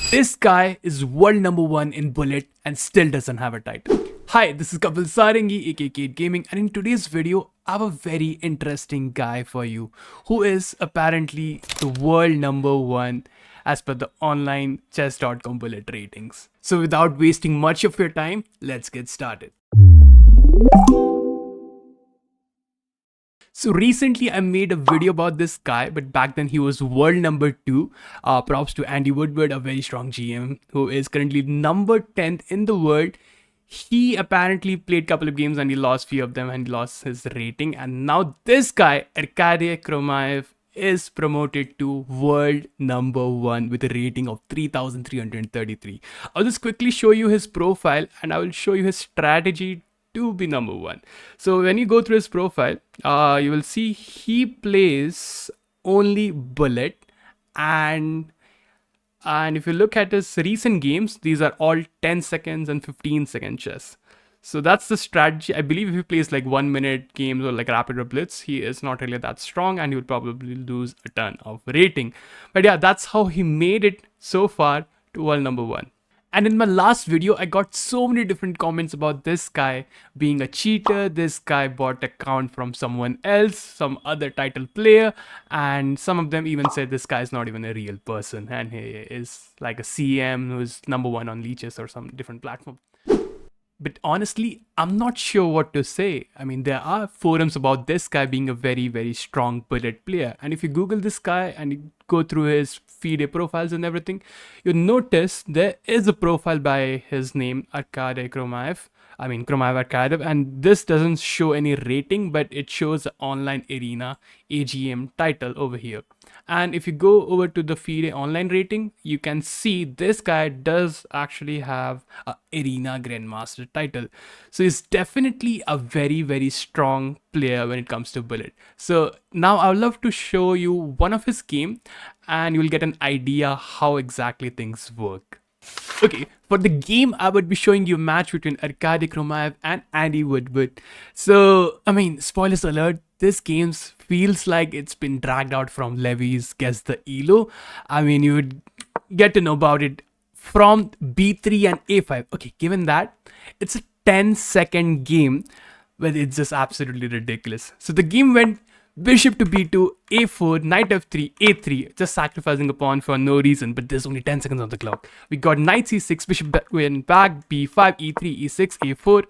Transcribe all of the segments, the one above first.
This guy is world number one in bullet and still doesn't have a title. Hi, this is kapil.sarangi aka Kate Gaming, and in today's video I have a very interesting guy for you who is apparently the world number one as per the online chess.com bullet ratings. So without wasting much of your time, let's get started. So recently I made a video about this guy, but back then he was world number 2. Props to Andy Woodward, a very strong GM who is currently number 10th in the world. He apparently played a couple of games and he lost few of them and he lost his rating. And now this guy, Arkady Kromaev, is promoted to world number 1 with a rating of 3,333. I'll just quickly show you his profile and I will show you his strategy to be number 1. So when you go through his profile, you will see he plays only bullet, and if you look at his recent games, these are all 10 seconds and 15-second chess. So that's the strategy. I believe if he plays like 1-minute games or like rapid or blitz, he is not really that strong and he will probably lose a ton of rating. But yeah, that's how he made it so far to world number 1. And in my last video, I got so many different comments about this guy being a cheater. This guy bought account from someone else, some other title player. And some of them even said this guy is not even a real person. And he is like a CM who's number 1 on leeches or some different platform. But honestly, I'm not sure what to say. I mean, there are forums about this guy being a very, very strong bullet player. And if you Google this guy and you go through his FIDE profiles and everything, you'll notice there is a profile by his name, Arkady Kromaev. Kromaev Arkady, and this doesn't show any rating, but it shows the online arena AGM title over here. And if you go over to the FIDE online rating, you can see this guy does actually have a arena grandmaster title. So he's definitely a very, very strong player when it comes to bullet. So now I would love to show you one of his game and you'll get an idea how exactly things work. Okay, for the game, I would be showing you a match between Arkady Kromaev and Andy Woodward. So, spoilers alert, this game feels like it's been dragged out from Levy's Guess the Elo. You would get to know about it from B3 and A5. Okay, given that, it's a 10-second game, but it's just absolutely ridiculous. So the game went bishop to b2, a4, knight f3, a3, just sacrificing a pawn for no reason, but there's only 10 seconds on the clock. We got knight c6, bishop went back, b5, e3, e6, a4,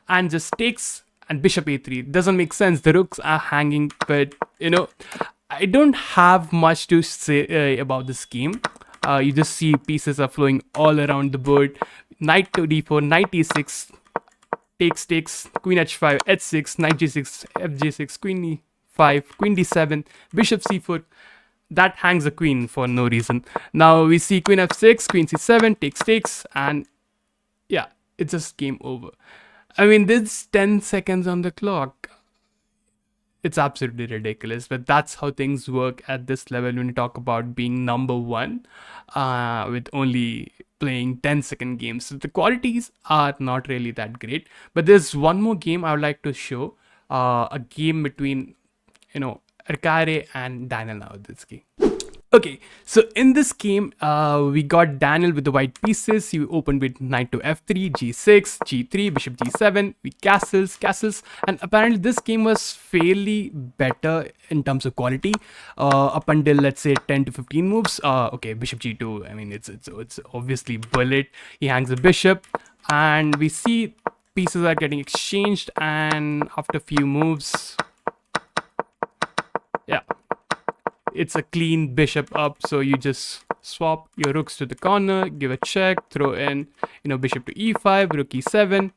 and just takes, and bishop a3. Doesn't make sense, the rooks are hanging, but I don't have much to say about this game. You just see pieces are flowing all around the board. Knight to d4, knight e6, takes, queen h5, h6, knight g6, fg6, queen e5, queen d7, bishop c4. That hangs a queen for no reason. Now we see queen f6, queen c7, takes, and yeah, it's just game over. There's 10 seconds on the clock. It's absolutely ridiculous, but that's how things work at this level when you talk about being number 1 with only playing 10-second games. So the qualities are not really that great, but there's one more game I would like to show, a game between Arkady and Daniel Naroditsky. Okay, so in this game, we got Daniel with the white pieces. He opened with knight to f3, g6, g3, bishop g7, we castles, and apparently this game was fairly better in terms of quality up until, let's say, 10 to 15 moves. Okay, bishop g2, it's obviously bullet. He hangs a bishop, and we see pieces are getting exchanged, and after a few moves, yeah, it's a clean bishop up, so you just swap your rooks to the corner, give a check, throw in, bishop to e5, rook e7,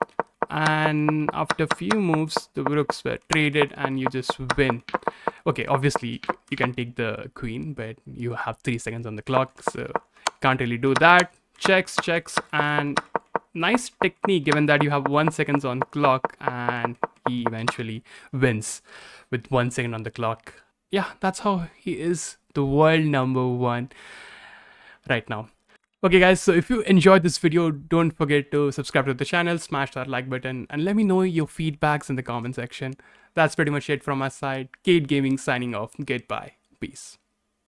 and after a few moves, the rooks were traded and you just win. Okay, obviously you can take the queen, but you have 3 seconds on the clock, so can't really do that. Checks, and nice technique given that you have 1 second on clock, and he eventually wins with 1 second on the clock. Yeah, that's how he is the world number 1 right now. Okay guys, so if you enjoyed this video, don't forget to subscribe to the channel, smash that like button, and let me know your feedbacks in the comment section. That's pretty much it from my side. Kate Gaming signing off. Goodbye. Peace.